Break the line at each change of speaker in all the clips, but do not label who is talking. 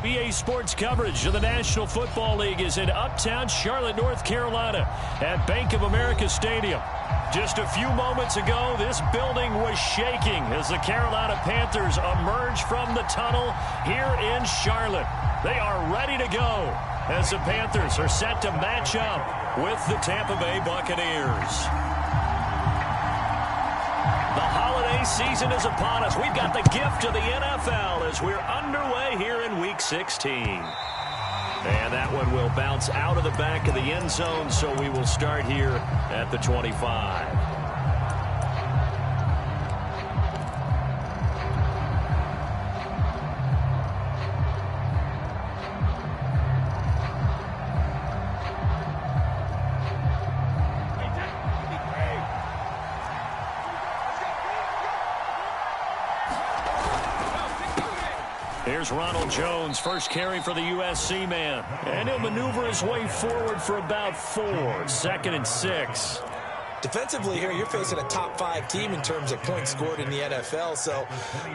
EA Sports coverage of the National Football League is in uptown Charlotte, North Carolina at Bank of America Stadium. Just a few moments ago, this building was shaking as the Carolina Panthers emerged from the tunnel here in Charlotte. They are ready to go as the Panthers are set to match up with the Tampa Bay Buccaneers. The holiday season is upon us. We've got the gift of the NFL as we're underway here in Week 16. And that one will bounce out of the back of the end zone, so we will start here at the 25. Here's Ronald Jones, first carry for the USC man. And he'll maneuver his way forward for about 4. 2nd and 6.
Defensively here, you're facing a top 5 team in terms of points scored in the NFL. So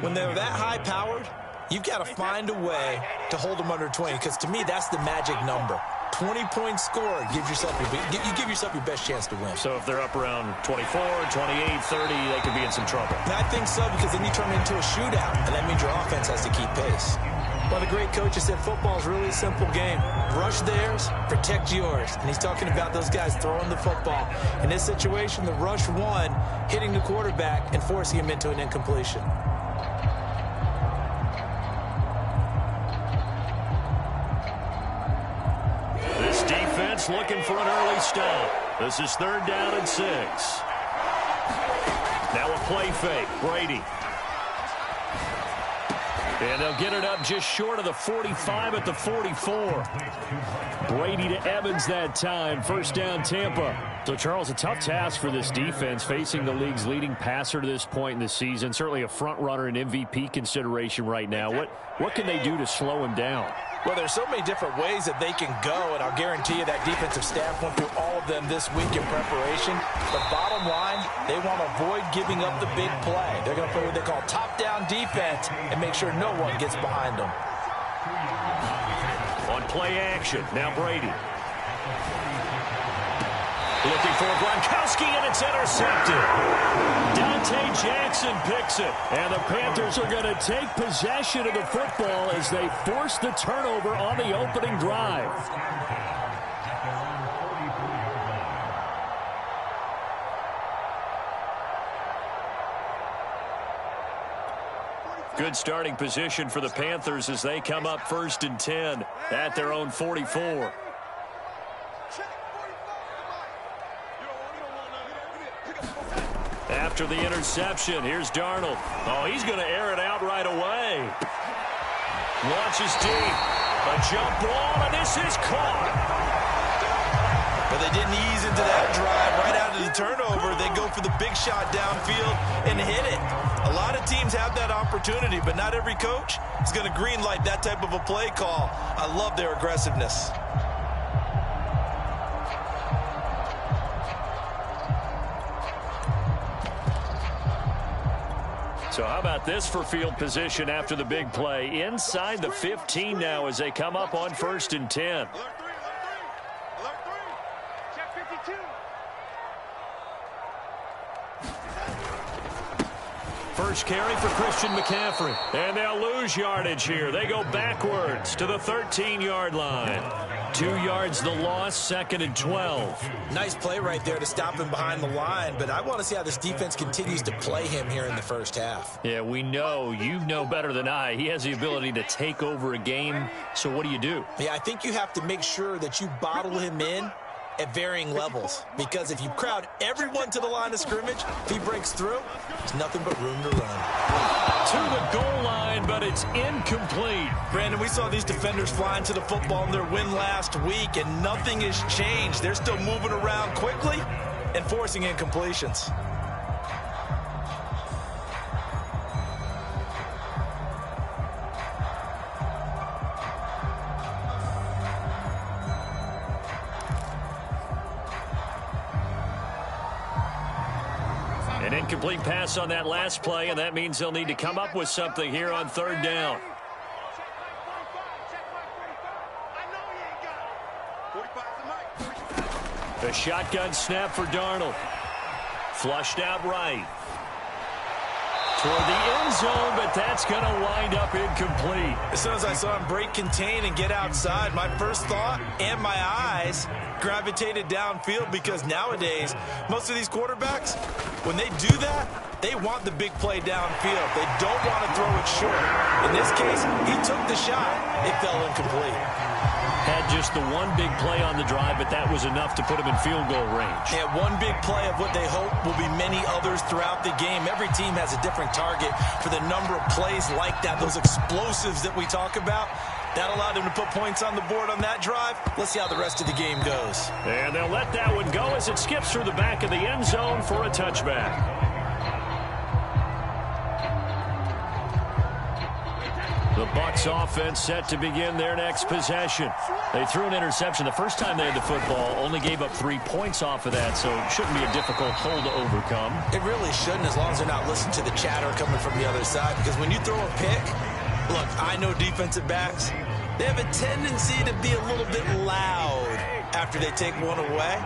when they're that high-powered, you've got to find a way to hold them under 20. Because to me, that's the magic number. 20 points scored, you give yourself your best chance to win.
So if they're up around 24, 28, 30, they could be in some trouble.
And I think so, because then you turn it into a shootout, and that means your offense has to keep pace. Well, the great coach has said football is really a simple game. Rush theirs, protect yours. And he's talking about those guys throwing the football. In this situation, the rush one, hitting the quarterback and forcing him into an incompletion.
Looking for an early stop. This is 3rd down and 6. Now a play fake. Brady. And they'll get it up just short of the 45 at the 44. Brady to Evans that time. 1st down, Tampa. So, Charles, a tough task for this defense facing the league's leading passer to this point in the season. Certainly a front runner and MVP consideration right now. What can they do to slow him down?
Well, there's so many different ways that they can go, and I'll guarantee you that defensive staff went through all of them this week in preparation. The bottom line, they want to avoid giving up the big play. They're going to play what they call top-down defense and make sure no one gets behind them.
On play action, now Brady. Looking for Gronkowski, and it's intercepted. Dante Jackson picks it. And the Panthers are going to take possession of the football as they force the turnover on the opening drive. Good starting position for the Panthers as they come up 1st and 10 at their own 44. After the interception, here's Darnold. Oh, he's going to air it out right away. Launches deep. A jump ball, and this is caught.
But they didn't ease into that drive right out of the turnover. They go for the big shot downfield and hit it. A lot of teams have that opportunity, but not every coach is going to greenlight that type of a play call. I love their aggressiveness.
So how about this for field position after the big play? Inside the 15 now as they come up on 1st and 10. First carry for Christian McCaffrey. And they'll lose yardage here. They go backwards to the 13-yard line. 2 yards the loss, 2nd and 12.
Nice play right there to stop him behind the line, but I want to see how this defense continues to play him here in the first half.
Yeah, we know. You know better than I. He has the ability to take over a game, so what do?
Yeah, I think you have to make sure that you bottle him in at varying levels, because if you crowd everyone to the line of scrimmage, if he breaks through, there's nothing but room to run.
To the goal line, but it's incomplete.
Brandon, we saw these defenders flying to the football in their win last week, and nothing has changed. They're still moving around quickly and forcing incompletions.
An incomplete pass on that last play, and that means they'll need to come up with something here on 3rd down. A shotgun snap for Darnold. Flushed out right. Toward the end zone, but that's going to wind up incomplete.
As soon as I saw him break contain and get outside, my first thought and my eyes gravitated downfield, because nowadays, most of these quarterbacks, when they do that, they want the big play downfield. They don't want to throw it short. In this case, he took the shot. It fell incomplete.
Had just the one big play on the drive, but that was enough to put him in field goal range.
Yeah, one big play of what they hope will be many others throughout the game. Every team has a different target for the number of plays like that, those explosives that we talk about. That allowed them to put points on the board on that drive. Let's see how the rest of the game goes.
And they'll let that one go as it skips through the back of the end zone for a touchback. The Bucs offense set to begin their next possession. They threw an interception the first time they had the football, only gave up 3 points off of that, so it shouldn't be a difficult hole to overcome.
It really shouldn't, as long as they're not listening to the chatter coming from the other side, because when you throw a pick, look, I know defensive backs, they have a tendency to be a little bit loud after they take one away,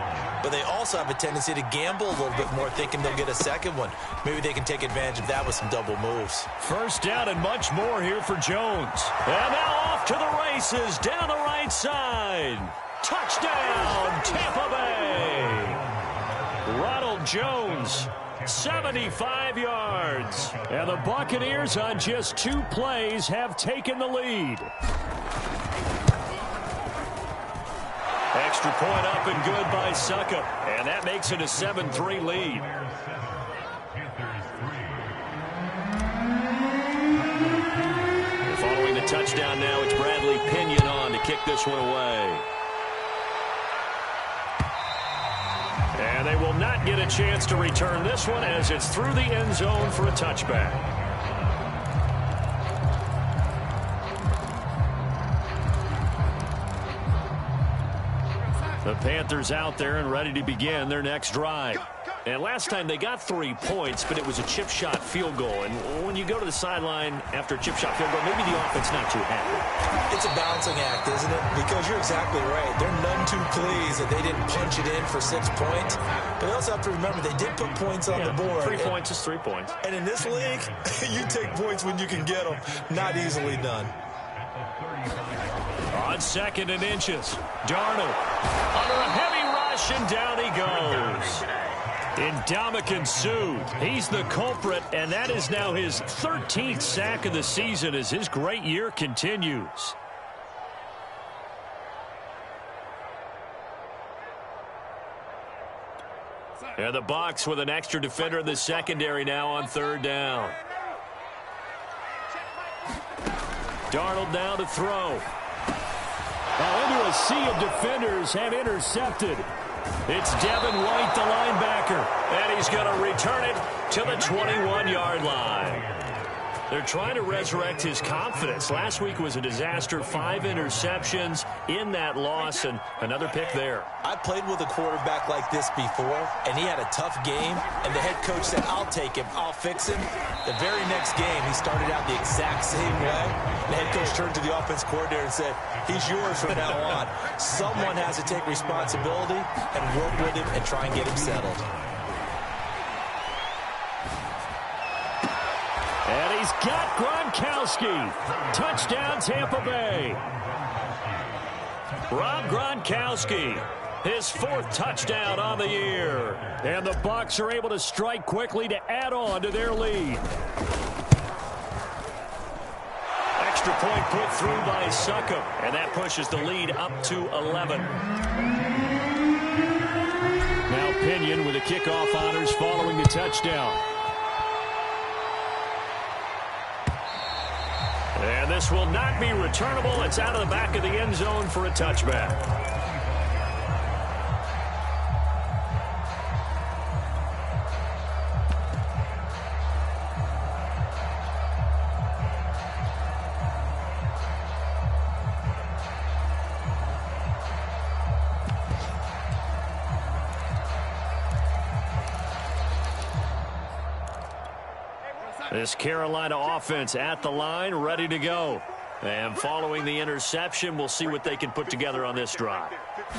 but they also have a tendency to gamble a little bit more, thinking they'll get a second one. Maybe they can take advantage of that with some double moves.
First down and much more here for Jones. And now off to the races down the right side. Touchdown, Tampa Bay. Ronald Jones, 75 yards. And the Buccaneers on just 2 plays have taken the lead. Extra point up and good by Suckup. And that makes it a 7-3 lead. Following the touchdown now, it's Bradley Pinion on to kick this one away. And they will not get a chance to return this one as it's through the end zone for a touchback. The Panthers out there and ready to begin their next drive. And last time they got 3 points, but it was a chip shot field goal. And when you go to the sideline after a chip shot field goal, maybe the offense not too happy.
It's a balancing act, isn't it? Because you're exactly right. They're none too pleased that they didn't punch it in for 6 points. But they also have to remember they did put points on the board.
3 points is 3 points.
And in this league, you take points when you can get them. Not easily done.
On 2nd and inches, Darnold under a heavy rush, and down he goes. Ndamukong Suh, he's the culprit, and that is now his 13th sack of the season as his great year continues. And the Bucs with an extra defender in the secondary now on 3rd down. Darnold now to throw. Into a sea of defenders and intercepted. It's Devin White, the linebacker, and he's going to return it to the 21-yard line. They're trying to resurrect his confidence. Last week was a disaster, 5 interceptions in that loss, and another pick there.
I played with a quarterback like this before, and he had a tough game, and the head coach said, I'll take him, I'll fix him. The very next game, he started out the exact same way. The head coach turned to the offense coordinator and said, he's yours from now on. Someone has to take responsibility and work with him and try and get him settled.
And he's got Gronkowski. Touchdown, Tampa Bay. Rob Gronkowski, his 4th touchdown on the year. And the Bucs are able to strike quickly to add on to their lead. Extra point put through by Suckup, and that pushes the lead up to 11. Now Pinion with the kickoff honors following the touchdown. And this will not be returnable. It's out of the back of the end zone for a touchback. This Carolina offense at the line, ready to go. And following the interception, we'll see what they can put together on this drive.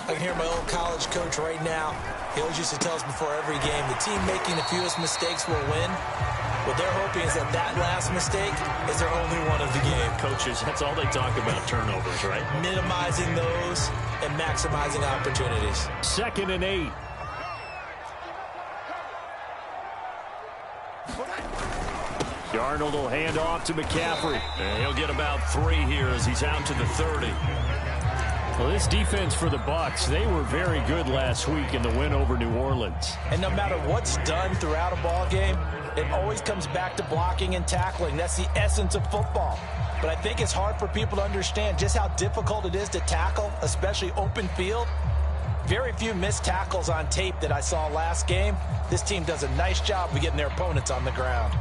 I can hear my old college coach right now. He always used to tell us before every game, the team making the fewest mistakes will win. What they're hoping is that last mistake is their only one of the game.
Coaches, that's all they talk about, turnovers, right?
Minimizing those and maximizing opportunities.
2nd and 8. Darnold will hand off to McCaffrey. And he'll get about 3 here as he's out to the 30.
Well, this defense for the Bucs, they were very good last week in the win over New Orleans.
And no matter what's done throughout a ball game, it always comes back to blocking and tackling. That's the essence of football. But I think it's hard for people to understand just how difficult it is to tackle, especially open field. Very few missed tackles on tape that I saw last game. This team does a nice job of getting their opponents on the ground.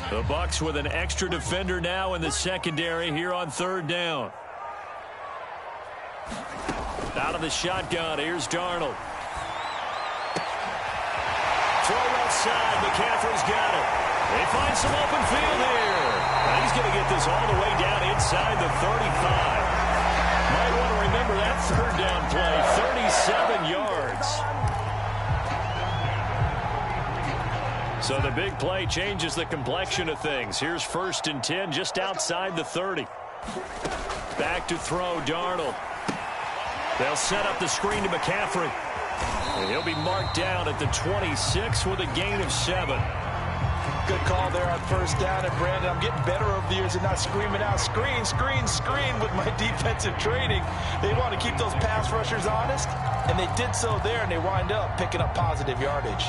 The Bucs with an extra defender now in the secondary here on 3rd down. Out of the shotgun, here's Darnold. Throw left side, McCaffrey's got it. They find some open field here. And he's going to get this all the way down inside the 35. Might want to remember that 3rd down play, 37 yards. So the big play changes the complexion of things. Here's 1st and 10 just outside the 30. Back to throw, Darnold. They'll set up the screen to McCaffrey. And he'll be marked down at the 26 with a gain of 7.
Good call there on 1st down. And Brandon, I'm getting better over the years and not screaming out, screen, screen, screen with my defensive training. They want to keep those pass rushers honest, and they did so there, and they wind up picking up positive yardage.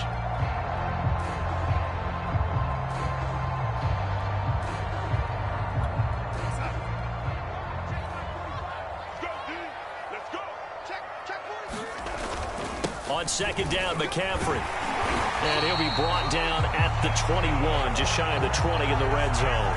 On 2nd down, McCaffrey. And he'll be brought down at the 21, just shy of the 20 in the red zone.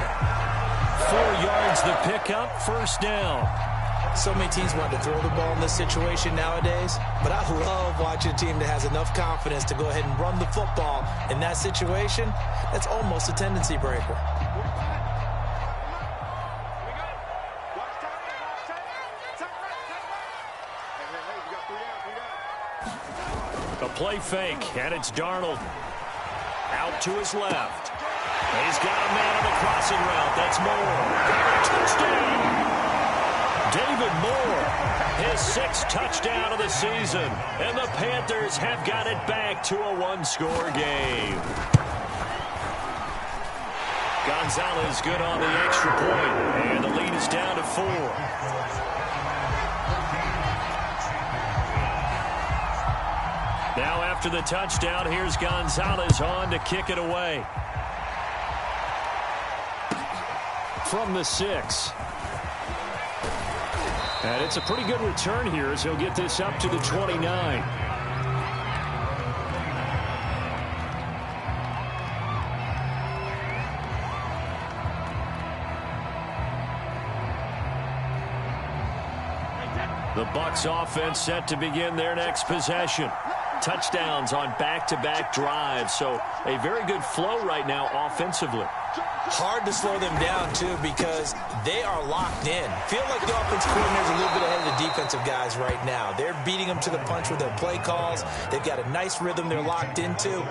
4 yards the pickup, 1st down.
So many teams want to throw the ball in this situation nowadays, but I love watching a team that has enough confidence to go ahead and run the football. In that situation, that's almost a tendency breaker.
A play fake, and it's Darnold. Out to his left. He's got a man on the crossing route. That's Moore. Touchdown! David Moore, his 6th touchdown of the season. And the Panthers have got it back to a 1-score game. Gonzalez good on the extra point, and the lead is down to 4. Now after the touchdown, here's Gonzalez on to kick it away. From the 6. And it's a pretty good return here as he'll get this up to the 29. The Bucs offense set to begin their next possession. Touchdowns on back-to-back drives, so a very good flow right now offensively.
Hard to slow them down, too, because they are locked in. Feel like the offensive coordinator's a little bit ahead of the defensive guys right now. They're beating them to the punch with their play calls. They've got a nice rhythm they're locked into.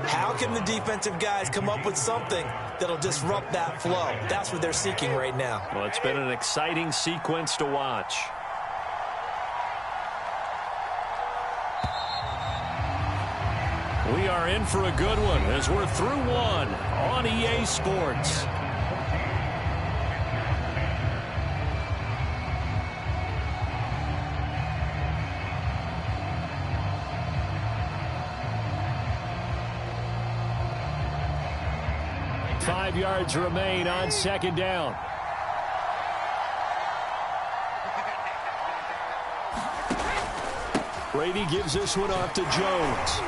How can the defensive guys come up with something that'll disrupt that flow? That's what they're seeking right now.
Well, it's been an exciting sequence to watch. We are in for a good one as we're through one on EA Sports. Five yards remain on 2nd down. Brady gives this one off to Jones.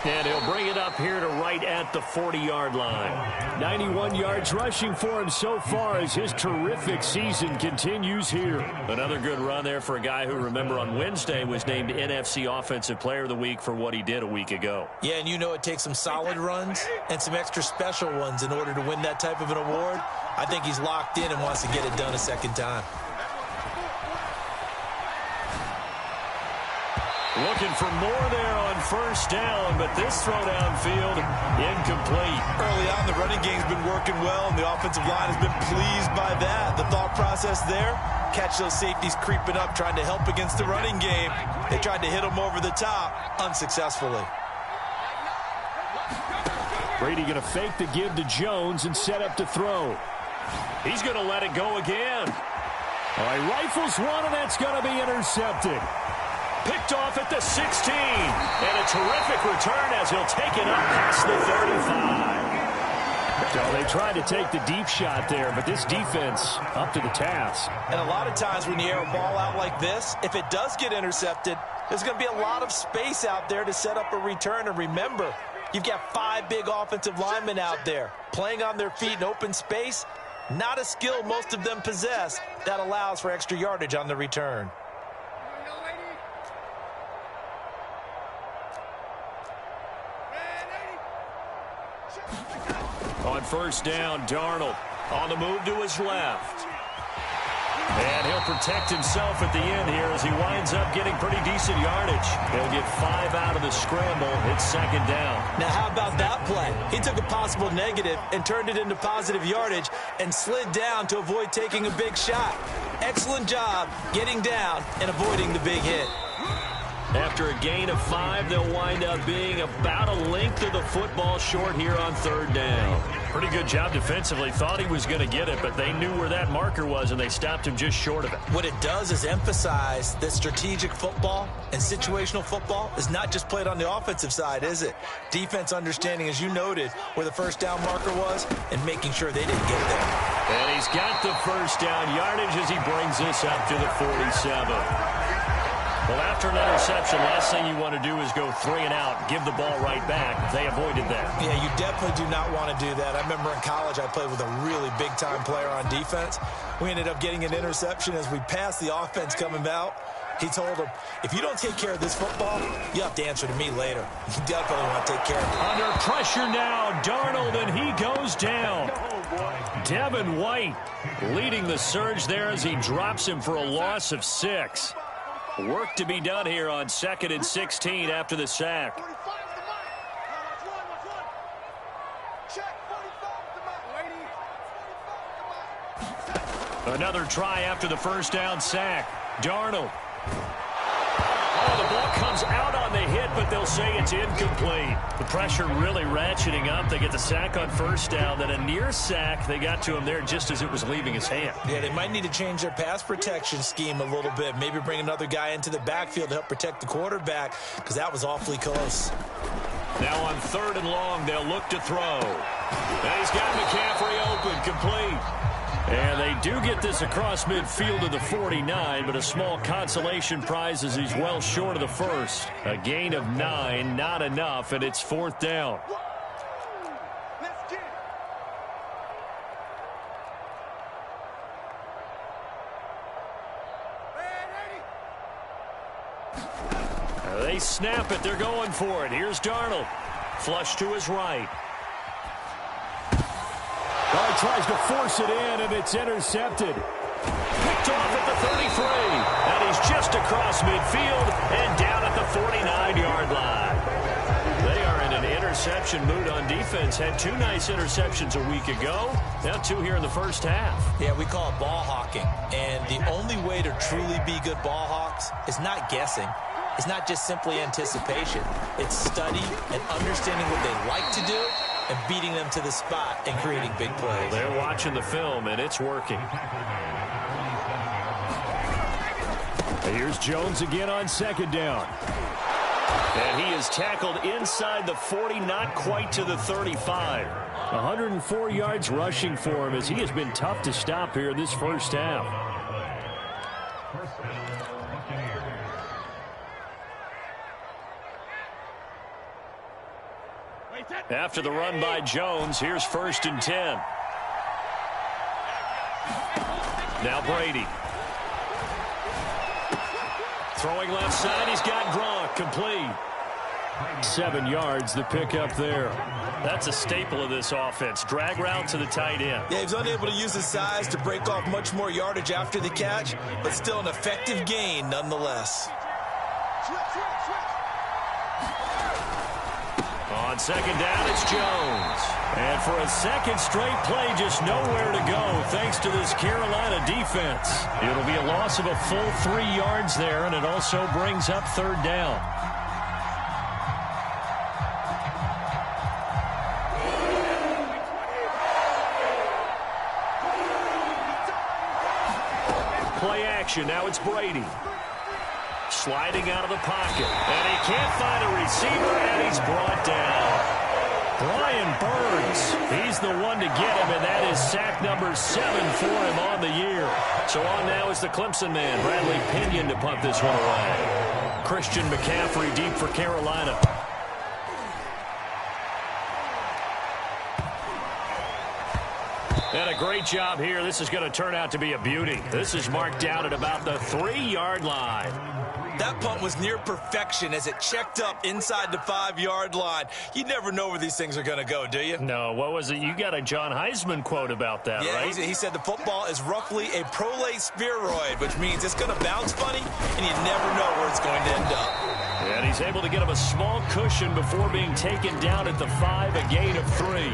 And he'll bring it up here to right at the 40-yard line.
91 yards rushing for him so far as his terrific season continues here.
Another good run there for a guy who, remember, on Wednesday was named NFC Offensive Player of the Week for what he did a week ago.
Yeah, and you know it takes some solid runs and some extra special ones in order to win that type of an award. I think he's locked in and wants to get it done a second time.
Looking for more there on first down, but this throw downfield incomplete.
Early on, the running game's been working well, and the offensive line has been pleased by that. The thought process there, catch those safeties creeping up, trying to help against the running game. They tried to hit them over the top, unsuccessfully.
Brady going to fake the give to Jones and set up to throw.
He's going to let it go again.
All right, rifles one, and that's going to be intercepted.
Picked off at the 16. And a terrific return as he'll take it up past the 35.
So they tried to take the deep shot there, but this defense up to the task.
And a lot of times when you air a ball out like this, if it does get intercepted, there's going to be a lot of space out there to set up a return. And remember, you've got 5 big offensive linemen out there playing on their feet in open space. Not a skill most of them possess that allows for extra yardage on the return.
On first down, Darnold on the move to his left. And he'll protect himself at the end here as he winds up getting pretty decent yardage. He'll get 5 out of the scramble. It's second down.
Now, how about that play? He took a possible negative and turned it into positive yardage and slid down to avoid taking a big shot. Excellent job getting down and avoiding the big hit.
After a gain of 5, they'll wind up being about a length of the football short here on third down. Pretty good job defensively. Thought he was going to get it, but they knew where that marker was, and they stopped him just short of it.
What it does is emphasize that strategic football and situational football is not just played on the offensive side, is it? Defense understanding, as you noted, where the first down marker was and making sure they didn't get there.
And he's got the first down yardage as he brings this up to the 47. Well, after an interception, last thing you want to do is go 3 and out, give the ball right back. They avoided that.
Yeah, you definitely do not want to do that. I remember in college I played with a really big-time player on defense. We ended up getting an interception as we passed the offense coming out. He told him, if you don't take care of this football, you have to answer to me later. You definitely want to take care of it.
Under pressure now, Darnold, and he goes down. Devin White leading the surge there as he drops him for a loss of 6. Work to be done here on 2nd and 16 after the sack. Another try after the first down sack. Darnold. Oh, the ball comes out on the hit, but they'll say it's incomplete. The pressure really ratcheting up. They get the sack on first down, then a near sack. They got to him there just as it was leaving his hand.
Yeah, they might need to change their pass protection scheme a little bit. Maybe bring another guy into the backfield to help protect the quarterback, because that was awfully close.
Now on 3rd and long, they'll look to throw. And he's got McCaffrey open, complete. And they do get this across midfield to the 49, but a small consolation prize as he's well short of the first. A gain of 9, not enough, and it's 4th down. They snap it. They're going for it. Here's Darnold. Flush to his right.
Tries to force it in, and it's intercepted.
Picked off at the 33. And he's just across midfield and down at the 49-yard line. They are in an interception mood on defense. Had 2 nice interceptions a week ago. Now 2 here in the first half.
Yeah, we call it ball hawking. And the only way to truly be good ball hawks is not guessing. It's not just simply anticipation. It's study and understanding what they like to do and beating them to the spot and creating big plays.
They're watching the film, and it's working.
Here's Jones again on 2nd down.
And he is tackled inside the 40, not quite to the 35.
104 yards rushing for him as he has been tough to stop here this first half.
After the run by Jones, here's 1st and 10. Now Brady. Throwing left side, he's got Gronk, complete. 7 yards, the pickup there. That's a staple of this offense. Drag route to the tight end.
Yeah, he was unable to use his size to break off much more yardage after the catch, but still an effective gain nonetheless.
On 2nd down, it's Jones. And for a second straight play, just nowhere to go thanks to this Carolina defense. It'll be a loss of a full 3 yards there, and it also brings up 3rd down. Play action. Now it's Brady. Sliding out of the pocket. And he can't find a receiver, and he's brought down. Brian Burns, he's the one to get him, and that is sack number 7 for him on the year. So on now is the Clemson man, Bradley Pinion, to punt this one away. Christian McCaffrey deep for Carolina. And a great job here. This is going to turn out to be a beauty. This is marked down at about the 3-yard line.
That punt was near perfection as it checked up inside the 5-yard line. You never know where these things are going to go, do you?
No, what was it? You got a John Heisman quote about that,
yeah,
right?
He said the football is roughly a prolate spheroid, which means it's going to bounce funny, and you never know where it's going to end up.
And he's able to get him a small cushion before being taken down at the 5, a gain of 3.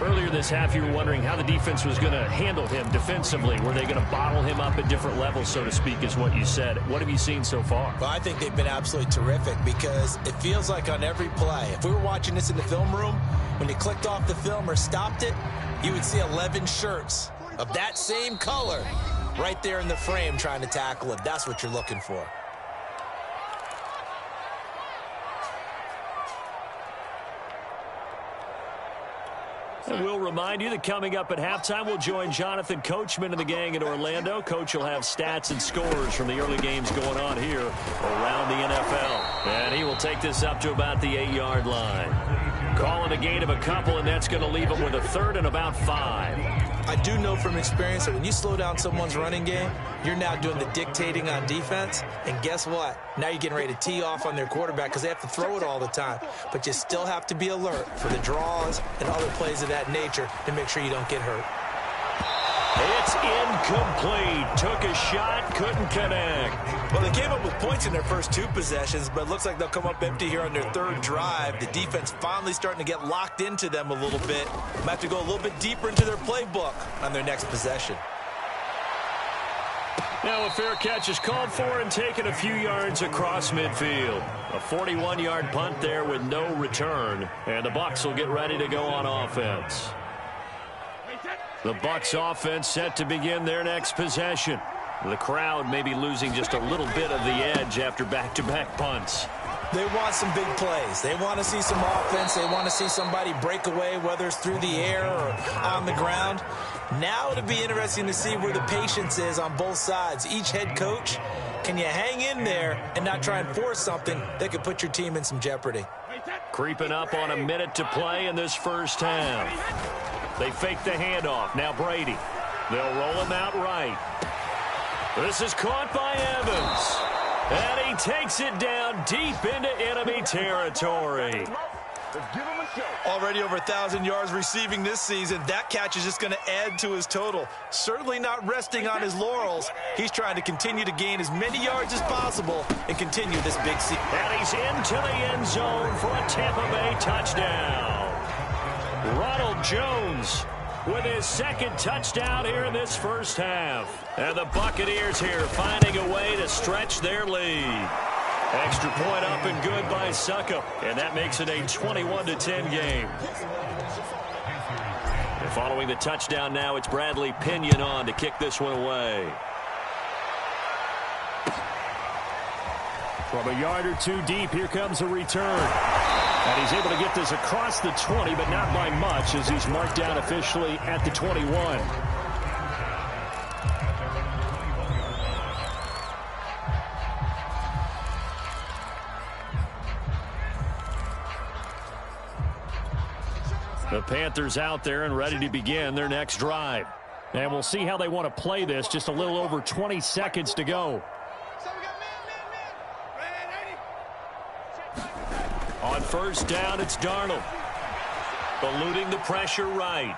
Earlier this half, you were wondering how the defense was going to handle him defensively. Were they going to bottle him up at different levels, so to speak, is what you said. What have you seen so far?
Well, I think they've been absolutely terrific because it feels like on every play, if we were watching this in the film room, when you clicked off the film or stopped it, you would see 11 shirts of that same color right there in the frame trying to tackle it. That's what you're looking for.
And we'll remind you that coming up at halftime, we'll join Jonathan Coachman and the gang in Orlando. Coach will have stats and scores from the early games going on here around the NFL. And he will take this up to about the 8-yard line. Calling a gain of a couple, and that's going to leave him with a 3rd and about 5.
I do know from experience that when you slow down someone's running game, you're now doing the dictating on defense. And guess what? Now you're getting ready to tee off on their quarterback because they have to throw it all the time. But you still have to be alert for the draws and other plays of that nature to make sure you don't get hurt.
It's incomplete. Took a shot, couldn't connect.
Well, they came up with points in their first 2 possessions, but it looks like they'll come up empty here on their 3rd drive. The defense finally starting to get locked into them a little bit. Might have to go a little bit deeper into their playbook on their next possession.
Now a fair catch is called for and taken a few yards across midfield. A 41-yard punt there with no return. And the Bucs will get ready to go on offense. The Bucs offense set to begin their next possession. The crowd may be losing just a little bit of the edge after back-to-back punts.
They want some big plays. They want to see some offense. They want to see somebody break away, whether it's through the air or on the ground. Now it'll be interesting to see where the patience is on both sides. Each head coach, can you hang in there and not try and force something that could put your team in some jeopardy?
Creeping up on a minute to play in this first half. They fake the handoff. Now Brady. They'll roll him out right. This is caught by Evans. And he takes it down deep into enemy territory.
Already over 1,000 yards receiving this season. That catch is just going to add to his total. Certainly not resting on his laurels. He's trying to continue to gain as many yards as possible and continue this big season.
And he's into the end zone for a Tampa Bay touchdown. Ronald Jones with his 2nd touchdown here in this first half. And the Buccaneers here finding a way to stretch their lead. Extra point up and good by Succop. And that makes it a 21-10 game. And following the touchdown now, it's Bradley Pinion on to kick this one away. From a yard or 2 deep, here comes a return. And he's able to get this across the 20, but not by much as he's marked down officially at the 21. The Panthers out there and ready to begin their next drive. And we'll see how they want to play this. Just a little over 20 seconds to go. On first down, it's Darnold. Eluding the pressure right.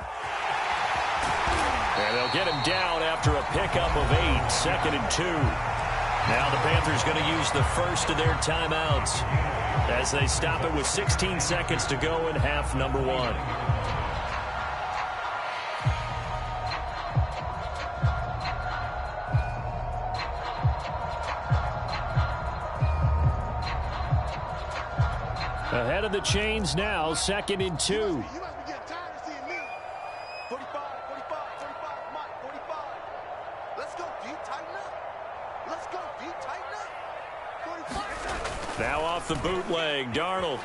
And they'll get him down after a pickup of 8, 2nd and 2. Now the Panthers going to use the first of their timeouts as they stop it with 16 seconds to go in half number 1. Ahead of the chains now, 2nd and 2.
You must be getting tired of seeing me. 45, 45, 45, Mike, 45. Let's go, deep, tighten up. Let's go, deep, tighten up. 45.
Now off the bootleg, Darnold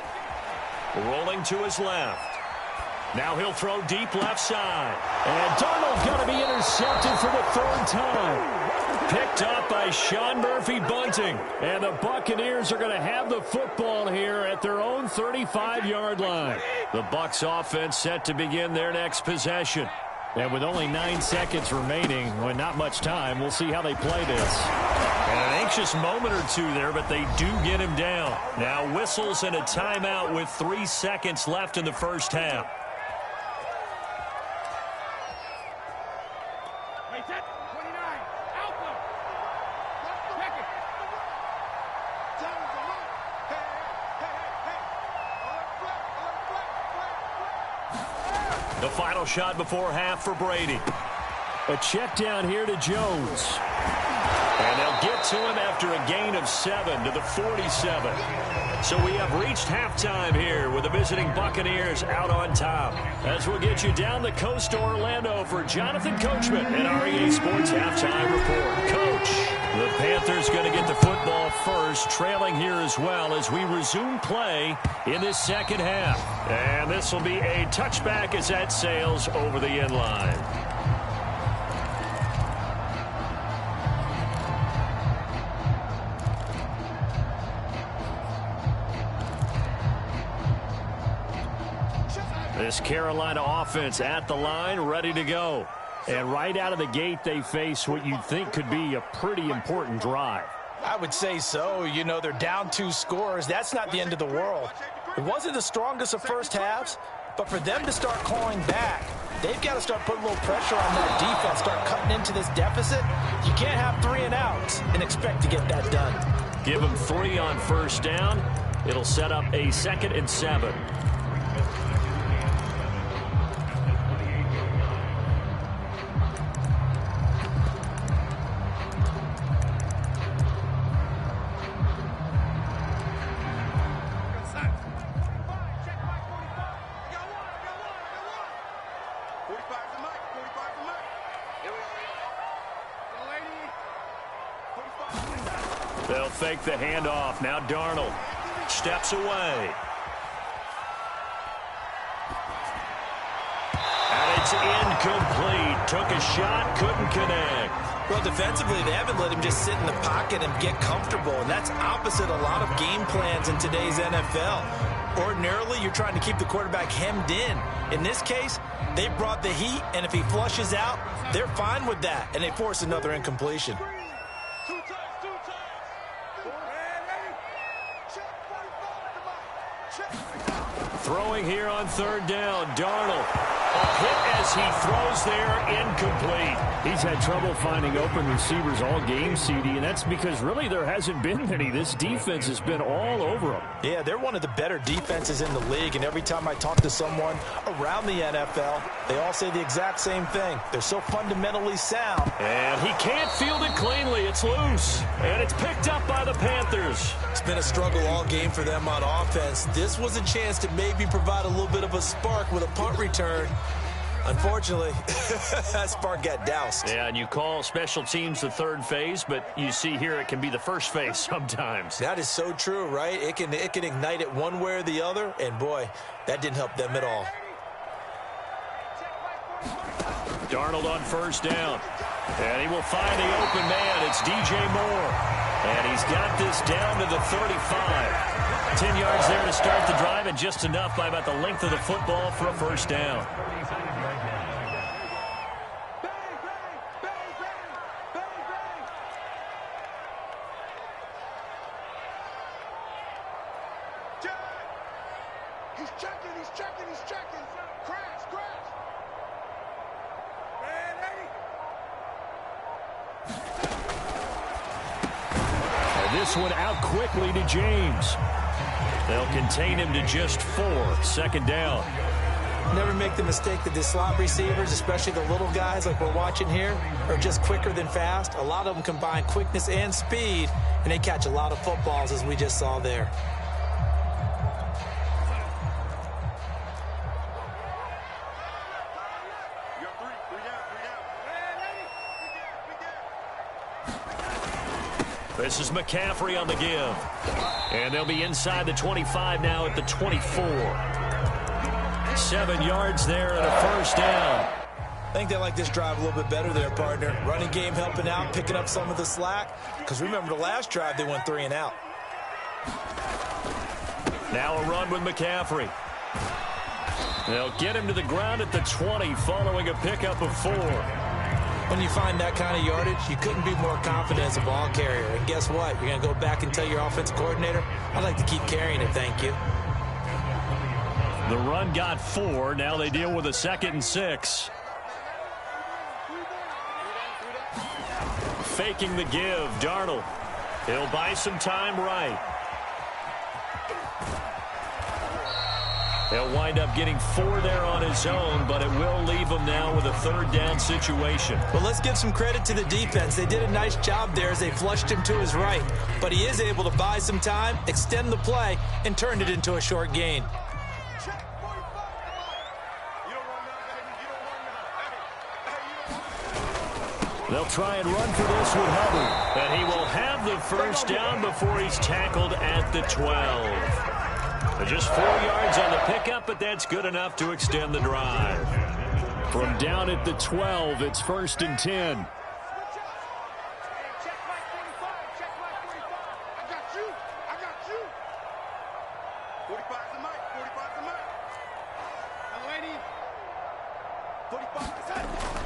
rolling to his left. Now he'll throw deep left side. And Darnold's going to be intercepted for the 3rd time. Picked up by Sean Murphy-Bunting. And the Buccaneers are going to have the football here at their own 35-yard line. The Bucs offense set to begin their next possession. And with only 9 seconds remaining, well, not much time, we'll see how they play this. And an anxious moment or two there, but they do get him down. Now whistles and a timeout with 3 seconds left in the first half. The final shot before half for Brady. A check down here to Jones. And they'll get to him after a gain of 7 to the 47. So we have reached halftime here with the visiting Buccaneers out on top. As we'll get you down the coast to Orlando for Jonathan Coachman and REA Sports Halftime Report. Coach, the Panthers going to get the football first, trailing here as well as we resume play in this second half. And this will be a touchback as that sails over the end line. This Carolina offense at the line, ready to go. And right out of the gate, they face what you'd think could be a pretty important drive.
I would say so. You know, they're down 2 scores. That's not the end of the world. It wasn't the strongest of first halves, but for them to start clawing back, they've got to start putting a little pressure on that defense, start cutting into this deficit. You can't have 3 and outs and expect to get that done.
Give them 3 on first down. It'll set up a 2nd and 7. They'll fake the handoff. Now Darnold steps away. And it's incomplete. Took a shot, couldn't connect.
Well, defensively, they haven't let him just sit in the pocket and get comfortable, and that's opposite a lot of game plans in today's NFL. Ordinarily, you're trying to keep the quarterback hemmed in. In this case, they brought the heat, and if he flushes out, they're fine with that, and they force another incompletion.
Throwing here on 3rd down, Darnold. A hit as he throws there, incomplete. He's had trouble finding open receivers all game, CD, and that's because really there hasn't been many. This defense has been all over them.
Yeah, they're one of the better defenses in the league, and every time I talk to someone around the NFL, they all say the exact same thing. They're so fundamentally sound.
And he can't field it cleanly. It's loose, and it's picked up by the Panthers.
It's been a struggle all game for them on offense. This was a chance to maybe provide a little bit of a spark with a punt return. Unfortunately, that spark got doused.
Yeah, and you call special teams the 3rd phase, but you see here it can be the 1st phase sometimes.
That is so true, right? It can ignite it one way or the other, and boy, that didn't help them at all.
Darnold on first down. And he will find the open man. It's DJ Moore. And he's got this down to the 35. 10 yards there to start the drive, and just enough by about the length of the football for a first down.
He's checking. Crash.
And this one out quickly to James. They'll contain him to just 4. Second down.
Never make the mistake that the slot receivers, especially the little guys like we're watching here, are just quicker than fast. A lot of them combine quickness and speed, and they catch a lot of footballs, as we just saw there.
This is McCaffrey on the give. And they'll be inside the 25 now at the 24. 7 yards there and a first down.
I think they like this drive a little bit better there, partner. Running game helping out, picking up some of the slack. Because remember the last drive, they went 3 and out.
Now a run with McCaffrey. They'll get him to the ground at the 20 following a pickup of 4.
When you find that kind of yardage, you couldn't be more confident as a ball carrier. And guess what? You're going to go back and tell your offensive coordinator, I'd like to keep carrying it, thank you.
The run got 4. Now they deal with a 2nd and 6. Faking the give, Darnold. He'll buy some time right. He'll wind up getting 4 there on his own, but it will leave him now with a 3rd down situation.
Well, let's give some credit to the defense. They did a nice job there as they flushed him to his right. But he is able to buy some time, extend the play, and turn it into a short gain.
They'll try and run for this with Hubbard. And he will have the first down before he's tackled at the 12. Just 4 yards on the pickup, but that's good enough to extend the drive. From down at the 12, it's 1st and 10.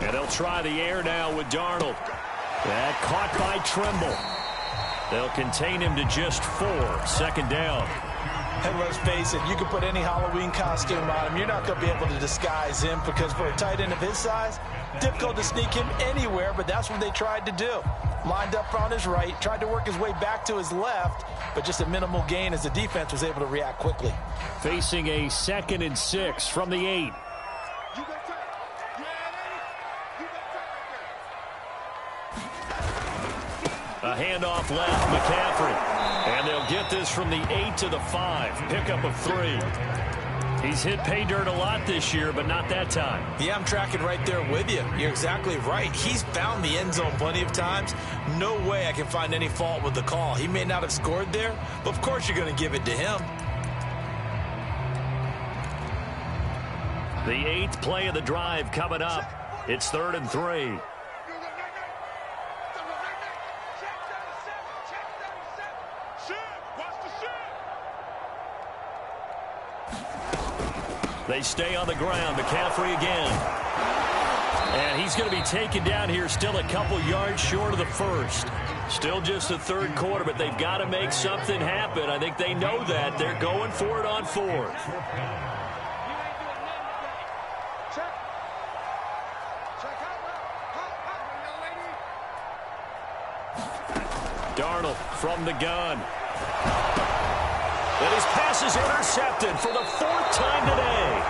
And they'll try the air now with Darnold. That caught by Trimble. They'll contain him to just 4. 2nd down.
And let's face it, you can put any Halloween costume on him. You're not going to be able to disguise him because for a tight end of his size, difficult to sneak him anywhere, but that's what they tried to do. Lined up on his right, tried to work his way back to his left, but just a minimal gain as the defense was able to react quickly.
Facing a 2nd and 6 from the 8. A handoff left, McCaffrey. And they'll get this from the 8 to the 5. Pickup of 3. He's hit pay dirt a lot this year, but not that time.
Yeah, I'm tracking right there with you. You're exactly right. He's found the end zone plenty of times. No way I can find any fault with the call. He may not have scored there, but of course you're going to give it to him.
The 8th play of the drive coming up. It's 3rd and 3. They stay on the ground. McCaffrey again. And he's going to be taken down here still a couple yards short of the 1st. Still just the 3rd quarter, but they've got to make something happen. I think they know that. They're going for it on 4th. Darnold from the gun. And his pass is intercepted for the 4th time today.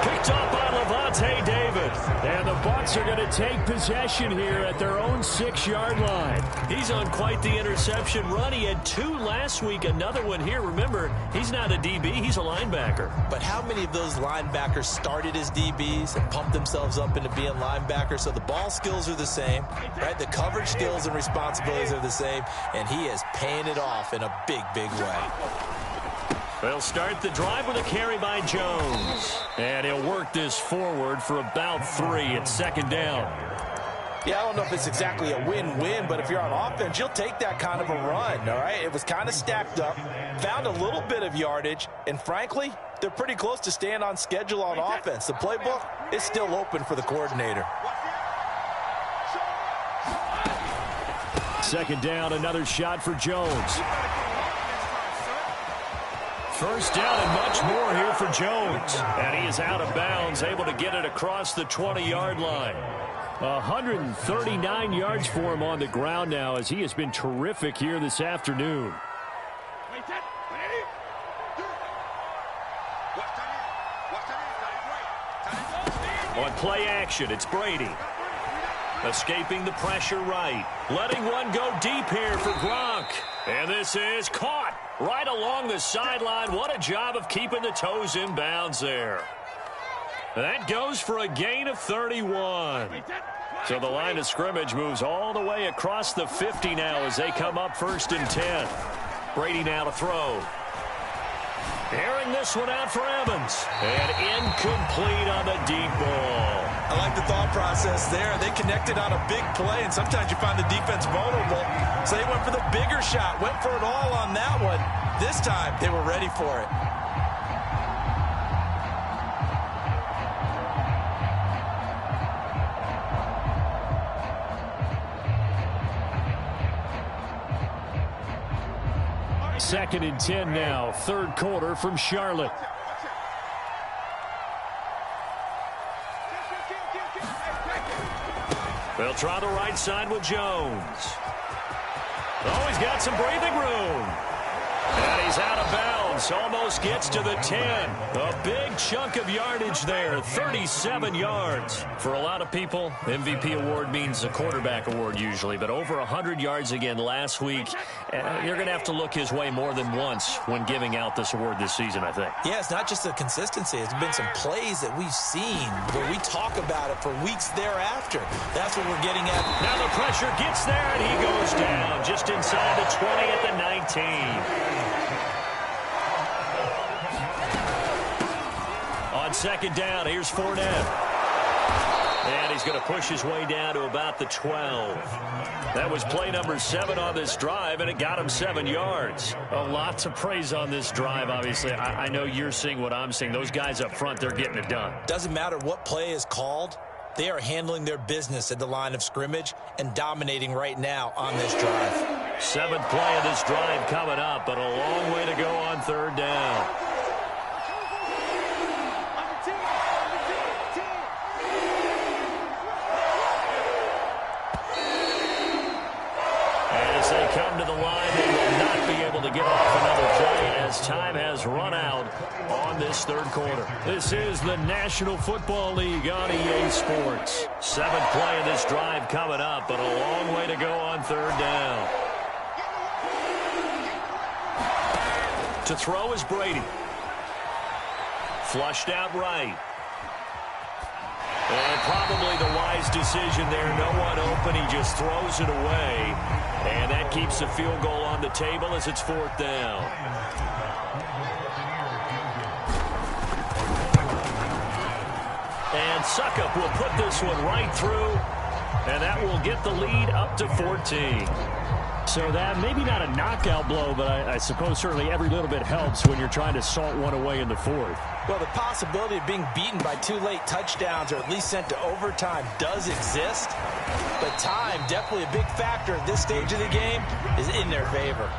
Picked up by Levante David. And the Bucs are going to take possession here at their own 6-yard line. He's on quite the interception run. He had 2 last week, another one here. Remember, he's not a DB, he's a linebacker.
But how many of those linebackers started as DBs and pumped themselves up into being linebackers? So the ball skills are the same, right? The coverage skills and responsibilities are the same, and he is paying it off in a big, big way.
They'll start the drive with a carry by Jones. And he'll work this forward for about 3 at 2nd down.
Yeah, I don't know if it's exactly a win-win, but if you're on offense, you'll take that kind of a run, all right? It was kind of stacked up, found a little bit of yardage, and frankly, they're pretty close to staying on schedule on offense. The playbook is still open for the coordinator.
Second down, another shot for Jones. First down and much more here for Jones. And he is out of bounds, able to get it across the 20-yard line. 139 yards for him on the ground now, as he has been terrific here this afternoon. On play action, it's Brady. Escaping the pressure right. Letting one go deep here for Gronk. And this is caught right along the sideline. What a job of keeping the toes in bounds there. That goes for a gain of 31. So the line of scrimmage moves all the way across the 50 now as they come up 1st and 10. Brady now to throw. Airing this one out for Evans. And incomplete on the deep ball.
I like the thought process there. They connected on a big play, and sometimes you find the defense vulnerable. So they went for the bigger shot, went for it all on that one. This time, they were ready for it.
Second and 10 now, third quarter from Charlotte. They'll try the right side with Jones. Oh, he's got some breathing room. And he's out of bounds. Almost gets to the 10. A big chunk of yardage there. 37 yards. For a lot of people, MVP award means a quarterback award usually. But over 100 yards again last week. You're going to have to look his way more than once when giving out this award this season, I think.
Yeah, it's not just the consistency. It's been some plays that we've seen where we talk about it for weeks thereafter. That's what we're getting at.
Now the pressure gets there, and he goes down just inside the 20 at the 19. On second down, here's Fournette. And he's going to push his way down to about the 12. That was play number 7 on this drive, and it got him 7 yards. A lot to praise on this drive, obviously. I know you're seeing what I'm seeing. Those guys up front, they're getting it done.
Doesn't matter what play is called. They are handling their business at the line of scrimmage and dominating right now on this drive.
7th play of this drive coming up, but a long way to go on third down. Come to the line, they will not be able to get off another play as time has run out on this third quarter. This is the National Football League on EA Sports. 7th play of this drive coming up, but a long way to go on third down. To throw is Brady. Flushed out right. And probably the wise decision there. No one open. He just throws it away. And that keeps the field goal on the table as it's 4th down. And Suckup will put this one right through. And that will get the lead up to 14. So that maybe not a knockout blow, but I suppose certainly every little bit helps when you're trying to salt one away in the 4th.
Well, the possibility of being beaten by 2 late touchdowns or at least sent to overtime does exist. But time, definitely a big factor at this stage of the game, is in their favor.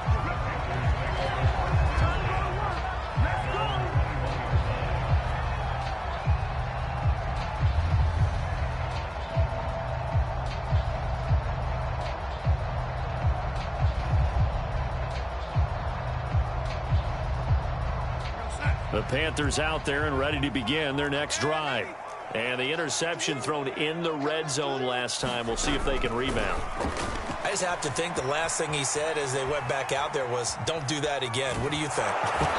The Panthers out there and ready to begin their next drive. And the interception thrown in the red zone last time. We'll see if they can rebound.
I just have to think the last thing he said as they went back out there was, don't do that again. What do you think?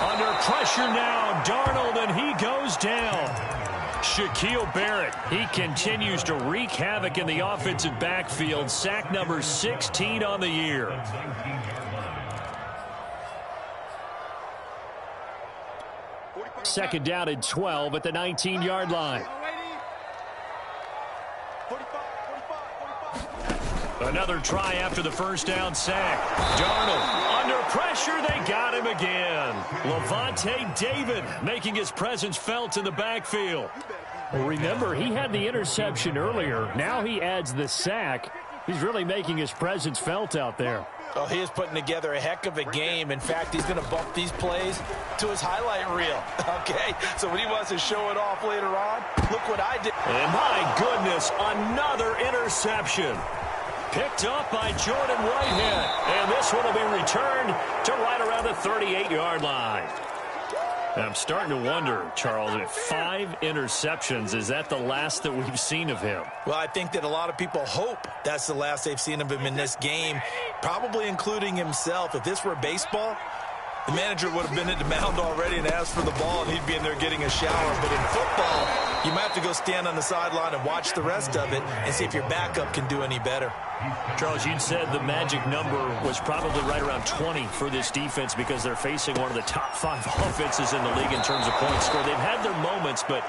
Under pressure now, Darnold, and he goes down. Shaquille Barrett, he continues to wreak havoc in the offensive backfield. Sack number 16 on the year. Second down and 12 at the 19-yard line.
45, 45, 45.
Another try after the first down sack. Darnold under pressure. They got him again. Levante David making his presence felt in the backfield.
Well, remember, he had the interception earlier. Now he adds the sack. He's really making his presence felt out there.
Oh, he is putting together a heck of a game. In fact, he's going to bump these plays to his highlight reel. Okay, so when he wants to show it off later on, look what I did.
And my goodness, another interception. Picked up by Jordan Whitehead. And this one will be returned to right around the 38-yard line. I'm starting to wonder, Charles, if 5 interceptions, is that the last that we've seen of him?
Well, I think that a lot of people hope that's the last they've seen of him in this game, probably including himself. If this were baseball, the manager would have been at the mound already and asked for the ball, and he'd be in there getting a shower. But in football, you might have to go stand on the sideline and watch the rest of it and see if your backup can do any better.
Charles, you'd said the magic number was probably right around 20 for this defense because they're facing one of the top 5 offenses in the league in terms of points scored. They've had their moments, but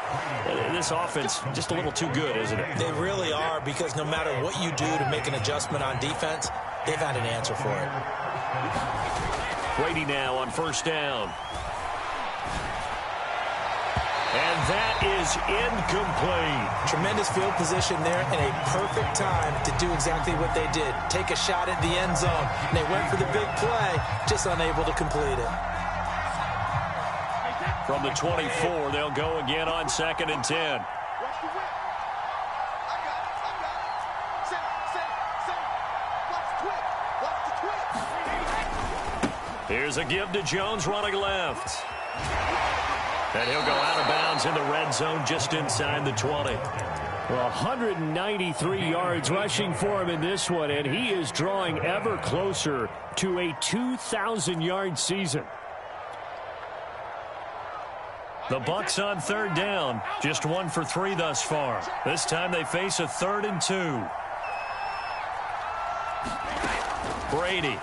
this offense just a little too good, isn't it?
They really are, because no matter what you do to make an adjustment on defense, they've had an answer for it.
Brady now on first down. And that is incomplete.
Tremendous field position there and a perfect time to do exactly what they did. Take a shot at the end zone. And they went for the big play, just unable to complete it.
From the 24, they'll go again on 2nd and 10. Here's a give to Jones running left. And he'll go out of bounds in the red zone just inside the 20.
Well, 193 yards rushing for him in this one, and he is drawing ever closer to a 2,000-yard season.
The Bucs on 3rd down, just 1 for 3 thus far. This time they face a 3rd and 2. Brady.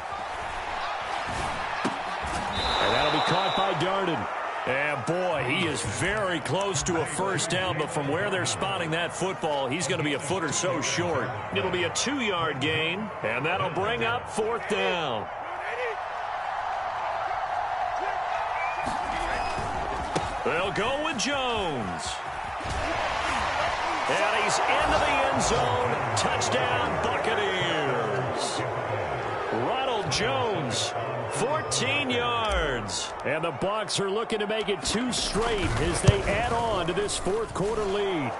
And that'll be caught by Darden.
And boy, he is very close to a first down, but from where they're spotting that football, he's going to be a foot or so short. It'll be a 2-yard gain, and that'll bring up 4th down. They'll go with Jones. And he's into the end zone. Touchdown, Buccaneers. Ronald Jones, 14 yards.
And the Bucs are looking to make it 2 straight as they add on to this 4th quarter lead.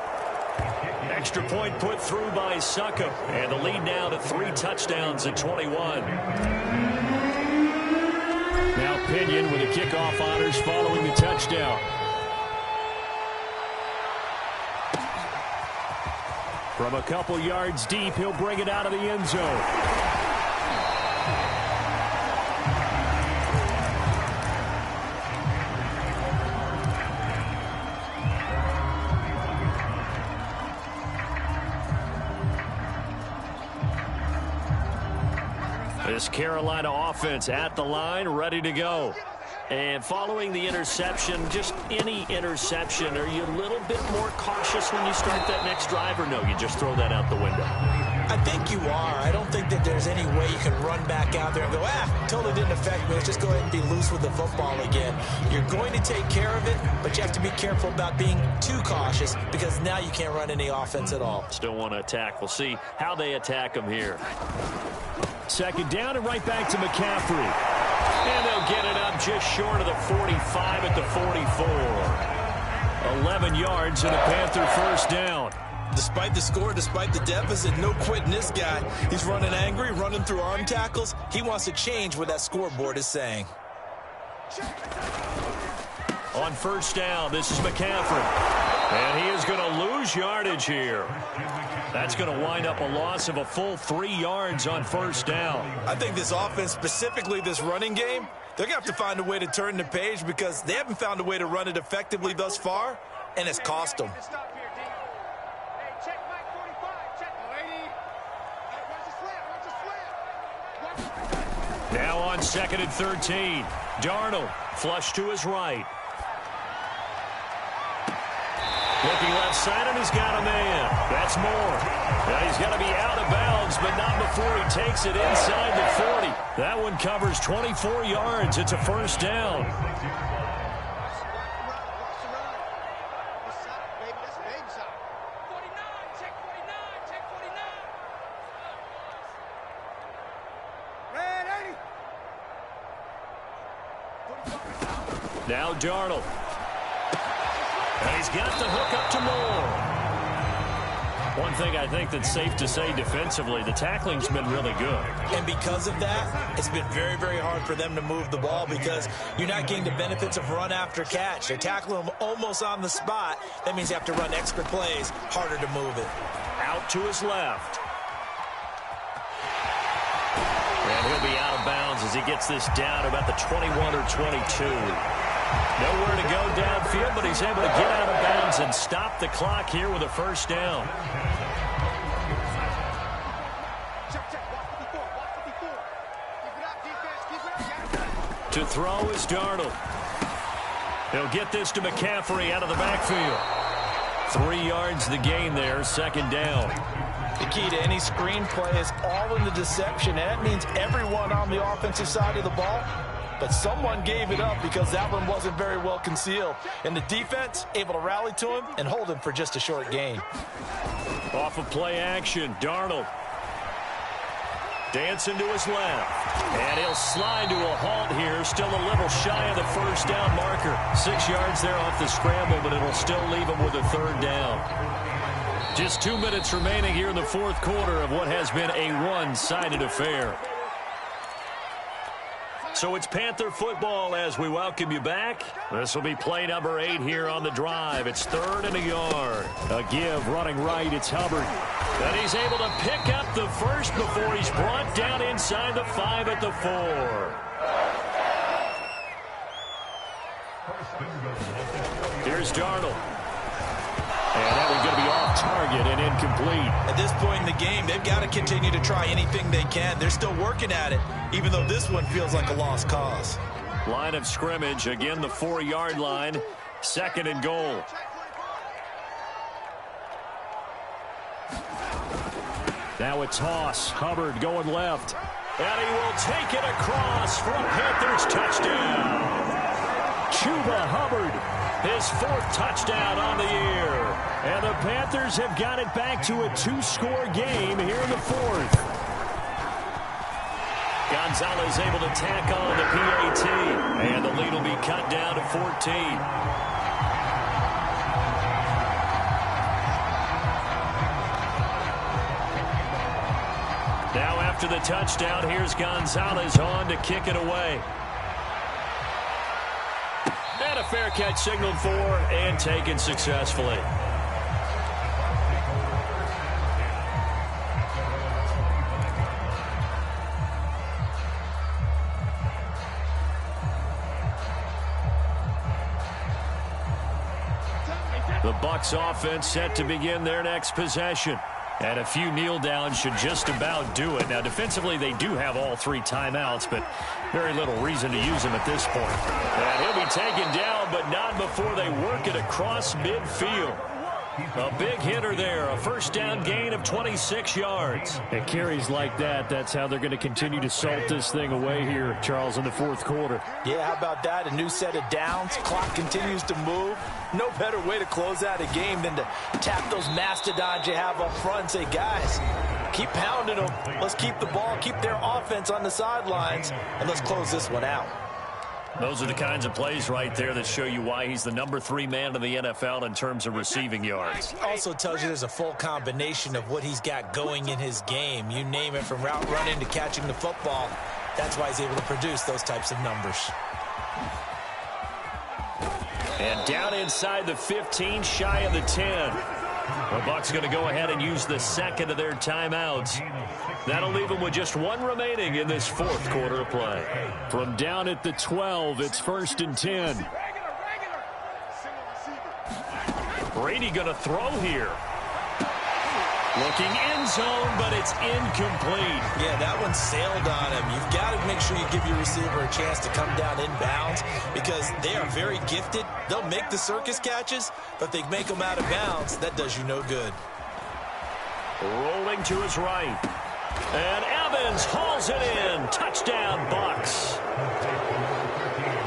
Extra point put through by Succop. And the lead now to 3 touchdowns at 21.
Now Pinion with the kickoff honors following the touchdown. From a couple yards deep, he'll bring it out of the end zone.
This Carolina offense at the line, ready to go. And following the interception, just any interception, are you a little bit more cautious when you start that next drive, or no, you just throw that out the window?
I think you are. I don't think that there's any way you can run back out there and go, totally didn't affect me. Let's just go ahead and be loose with the football again. You're going to take care of it, but you have to be careful about being too cautious because now you can't run any offense at all.
Still want to attack. We'll see how they attack them here.
2nd down and right back to McCaffrey.
And they'll get it up just short of the 45 at the 44. 11 yards and a Panther first down.
Despite the score, despite the deficit, no quitting this guy. He's running angry, running through arm tackles. He wants to change what that scoreboard is saying.
On first down, this is McCaffrey. And he is going to lose yardage here. That's going to wind up a loss of a full 3 yards on first down.
I think this offense, specifically this running game, they're going to have to find a way to turn the page because they haven't found a way to run it effectively thus far, and it's cost them.
Now on 2nd and 13. Darnold flush to his right. Looking left side, and he's got a man. That's Moore. Now he's got to be out of bounds, but not before he takes it inside the 40. That one covers 24 yards. It's a first down. Now Darnold. And he's got the hook up to Moore. One thing I think that's safe to say defensively, the tackling's been really good.
And because of that, it's been very, very hard for them to move the ball because you're not getting the benefits of run after catch. They're tackling them almost on the spot. That means you have to run extra plays, harder to move it.
Out to his left. And he'll be out of bounds as he gets this down about the 21 or 22. Nowhere to go downfield, but he's able to get out of bounds and stop the clock here with a first down. To throw is Darnold. He'll get this to McCaffrey out of the backfield. 3 yards the gain there, second down.
The key to any screen play is all in the deception, and that means everyone on the offensive side of the ball. But someone gave it up because that one wasn't very well concealed. And the defense able to rally to him and hold him for just a short gain.
Off of play action, Darnold. Dancing to his left. And he'll slide to a halt here. Still a little shy of the first down marker. 6 yards there off the scramble, but it'll still leave him with a third down. Just 2 minutes remaining here in the fourth quarter of what has been a one-sided affair. So it's Panther football as we welcome you back. This will be play number 8 here on the drive. It's 3rd and a yard. A give running right. It's Hubbard. And he's able to pick up the first before he's brought down inside the 5 at the 4. Here's Darnold. And that one's going to be off target and incomplete.
At this point in the game, they've got to continue to try anything they can. They're still working at it, even though this one feels like a lost cause.
Line of scrimmage, again the 4-yard line, 2nd and goal. Now a toss. Hubbard going left. And he will take it across for a Panthers touchdown. Chuba Hubbard, his 4th touchdown on the year. And the Panthers have got it back to a 2-score game here in the 4th. Gonzalez able to tack on the PAT. And the lead will be cut down to 14. Now after the touchdown, here's Gonzalez on to kick it away. And a fair catch signaled for and taken successfully. The Bucs offense set to begin their next possession. And a few kneel downs should just about do it. Now, defensively, they do have all 3 timeouts, but very little reason to use them at this point. And he'll be taken down, but not before they work it across midfield. A big hitter there, a first down gain of 26 yards. It carries like that. That's how they're going to continue to salt this thing away here, Charles, in the fourth quarter.
Yeah, how about that? A new set of downs. Clock continues to move. No better way to close out a game than to tap those mastodons you have up front and say, guys, keep pounding them. Let's keep the ball, keep their offense on the sidelines, and let's close this one out.
Those are the kinds of plays right there that show you why he's the number 3 man in the NFL in terms of receiving yards.
Also tells you there's a full combination of what he's got going in his game. You name it, from route running to catching the football. That's why he's able to produce those types of numbers.
And down inside the 15, shy of the 10. The Bucs going to go ahead and use the 2nd of their timeouts. That'll leave them with just 1 remaining in this fourth quarter of play. From down at the 12, it's 1st and 10. Brady going to throw here. Looking end zone, but it's incomplete.
Yeah, that one sailed on him. You've got to make sure you give your receiver a chance to come down inbounds because they are very gifted. They'll make the circus catches, but if they make them out of bounds, that does you no good.
Rolling to his right. And Evans hauls it in. Touchdown, Bucs.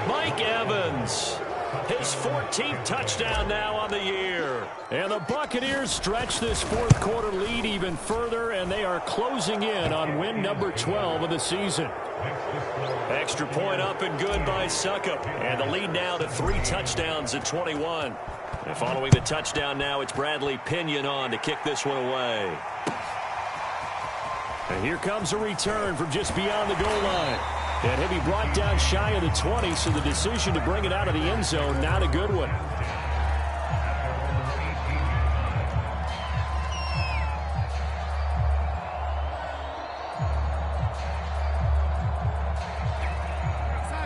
Mike Evans. His 14th touchdown now on the year. And the Buccaneers stretch this fourth quarter lead even further, and they are closing in on win number 12 of the season. Extra point up and good by Succop. And the lead now to 3 touchdowns at 21. And following the touchdown now, it's Bradley Pinion on to kick this one away. And here comes a return from just beyond the goal line. And he'll be brought down shy of the 20, so the decision to bring it out of the end zone, not a good one.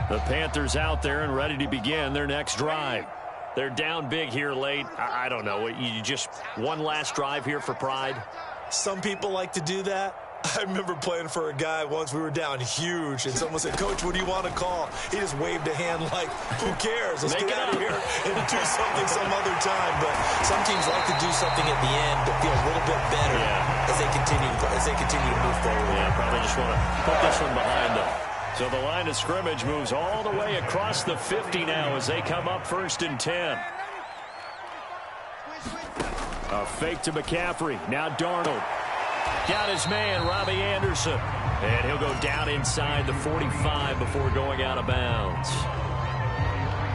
The Panthers out there and ready to begin their next drive. They're down big here late. I don't know. You just one last drive here for pride?
Some people like to do that. I remember playing for a guy once. We were down huge, and someone said, "Coach, what do you want to call?" He just waved a hand like, "Who cares? Let's get out of here and do something some other time." But some teams like to do something at the end to feel a little bit better as they continue to move forward.
Yeah, probably just want to put this one behind them. So the line of scrimmage moves all the way across the 50 now as they come up 1st and 10. A fake to McCaffrey. Now Darnold. Got his man, Robbie Anderson. And he'll go down inside the 45 before going out of bounds.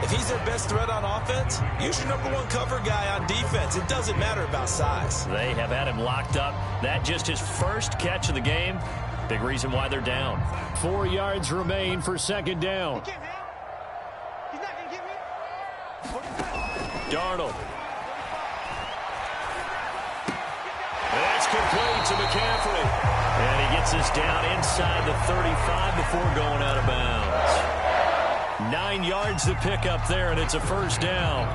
If he's their best threat on offense, use your #1 cover guy on defense. It doesn't matter about size.
They have had him locked up. That just his first catch of the game. Big reason why they're down. 4 yards remain for 2nd down. Darnold. That's complete to McCaffrey. And he gets us down inside the 35 before going out of bounds. 9 yards to pick up there, and it's a 1st down.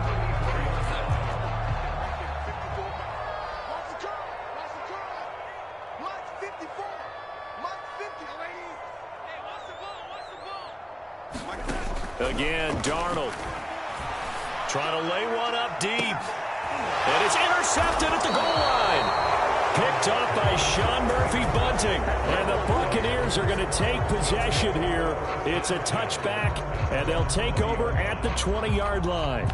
Again, Darnold. Trying to lay one up deep. And it's intercepted at the goal line. Picked up by Sean Murphy-Bunting. And the Buccaneers are going to take possession here. It's a touchback, and they'll take over at the 20-yard line.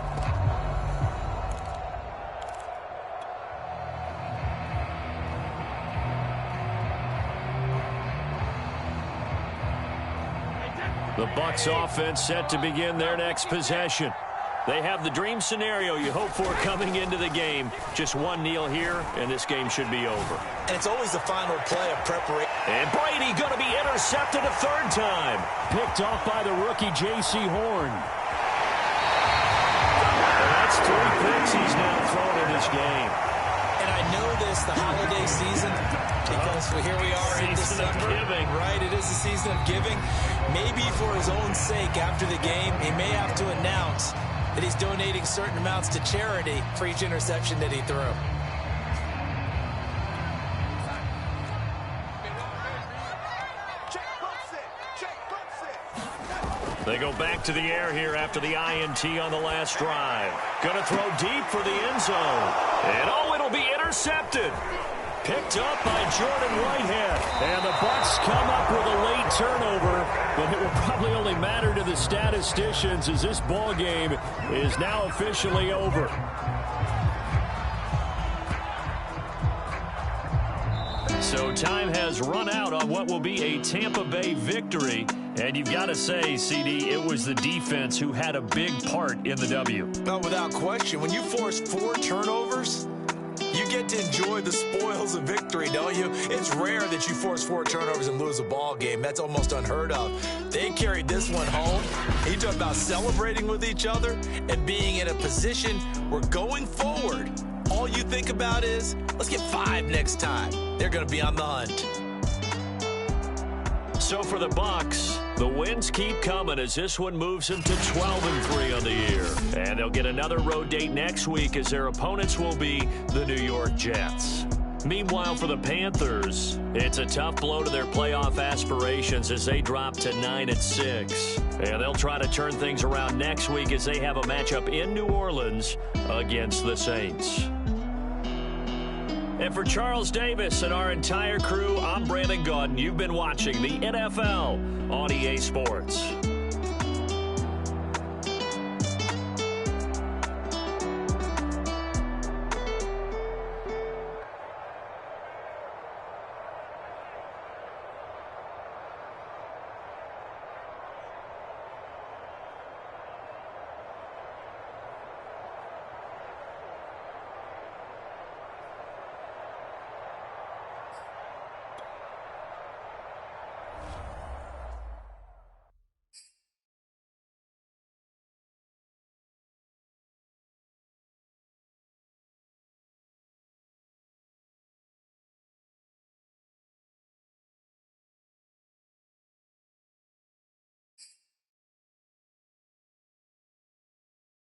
The Bucs offense set to begin their next possession. They have the dream scenario you hope for coming into the game. Just one kneel here, and this game should be over.
And it's always the final play of preparation.
And Brady going to be intercepted a 3rd time. Picked off by the rookie J.C. Horn. And that's 3 picks he's now thrown in this game.
And I know this, the holiday season, because here we are in December. Right, it is the season of giving. Maybe for his own sake after the game, he may have to announce that he's donating certain amounts to charity for each interception that he threw.
They go back to the air here after the INT on the last drive. Going to throw deep for the end zone. And it'll be intercepted. Picked up by Jordan Whitehead. And the Bucs come up with a late turnover, but it will probably only matter to the statisticians as this ball game is now officially over. So time has run out on what will be a Tampa Bay victory. And you've got to say, CD, it was the defense who had a big part in the W.
No, without question. When you force 4 turnovers, you get to enjoy the spoils of victory, don't you? It's rare that you force 4 turnovers and lose a ball game. That's almost unheard of. They carried this one home. You talk about celebrating with each other and being in a position where going forward, all you think about is, let's get 5 next time. They're going to be on the hunt.
So for the Bucs, the wins keep coming as this one moves them to 12-3 on the year. And they'll get another road date next week as their opponents will be the New York Jets. Meanwhile, for the Panthers, it's a tough blow to their playoff aspirations as they drop to 9-6. And they'll try to turn things around next week as they have a matchup in New Orleans against the Saints. And for Charles Davis and our entire crew, I'm Brandon Gaudin. You've been watching the NFL on EA Sports.